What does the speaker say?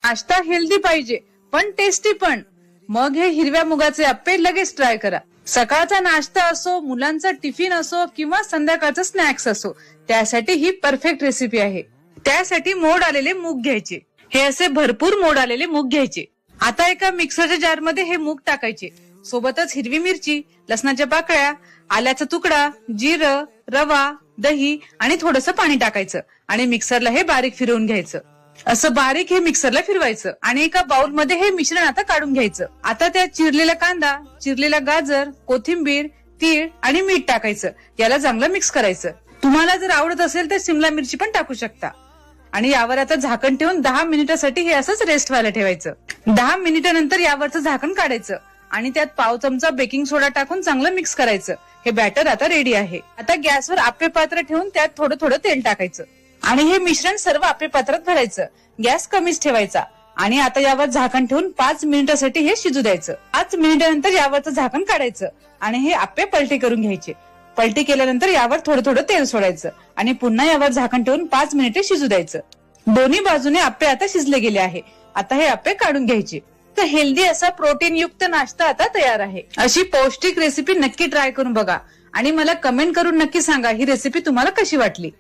नाश्ता हेल्दी पाहिजे पण टेस्टी पण. मग हे हिरव्या मुगाचे अप्पे लगेच ट्राय करा. सकाळचा नाश्ता असो, मुलांचा टिफिन असो किंवा संध्याकाळचा स्नॅक्स असो, त्यासाठी ही परफेक्ट रेसिपी आहे. त्यासाठी मोड आलेले मूग घ्यायचे. हे असे भरपूर मोड आलेले मूग घ्यायचे. आता एका मिक्सरच्या जार मध्ये हे मूग टाकायचे. सोबतच हिरवी मिरची, लसणाच्या पाकळ्या, आल्याचा तुकडा, जिरं, रवा, दही आणि थोडंसं पाणी टाकायचं आणि मिक्सरला हे बारीक फिरवून घ्यायचं. असं बारीक हे मिक्सरला फिरवायचं आणि एका बाउल मध्ये हे मिश्रण आता काढून घ्यायचं. आता त्यात चिरलेला कांदा, चिरलेला गाजर, कोथिंबीर, तीळ आणि मीठ टाकायचं. याला चांगलं मिक्स करायचं. तुम्हाला जर आवडत असेल तर शिमला मिरची पण टाकू शकता. आणि यावर आता झाकण ठेवून 10 मिनिटासाठी हे असंच रेस्ट व्हायला ठेवायचं. 10 मिनिटानंतर यावरचं झाकण काढायचं आणि त्यात पाव चमचा बेकिंग सोडा टाकून चांगलं मिक्स करायचं. हे बॅटर आता रेडी आहे. आता गॅसवर आप्पे पात्र ठेवून त्यात थोडं थोडं तेल टाकायचं आणि हे मिश्रण सर्व आप्पे पात्रात भरायचं. गॅस कमीच ठेवायचा आणि आता यावर झाकण ठेवून 5 मिनिटासाठी हे शिजू द्यायचं. 5 मिनिटानंतर यावरचं झाकण काढायचं आणि हे आप्पे पलटी करून घ्यायचे. पलटी केल्यानंतर यावर थोडं थोडं तेल सोडायचं आणि पुन्हा यावर झाकण ठेवून 5 मिनिटे शिजू द्यायचं. दोन्ही बाजूने आप्पे आता शिजले गेले आहे. आता हे आप्पे काढून घ्यायचे. तर हेल्दी असा प्रोटीन युक्त नाश्ता आता तयार आहे. अशी पौष्टिक रेसिपी नक्की ट्राय करून बघा आणि मला कमेंट करून नक्की सांगा ही रेसिपी तुम्हाला कशी वाटली.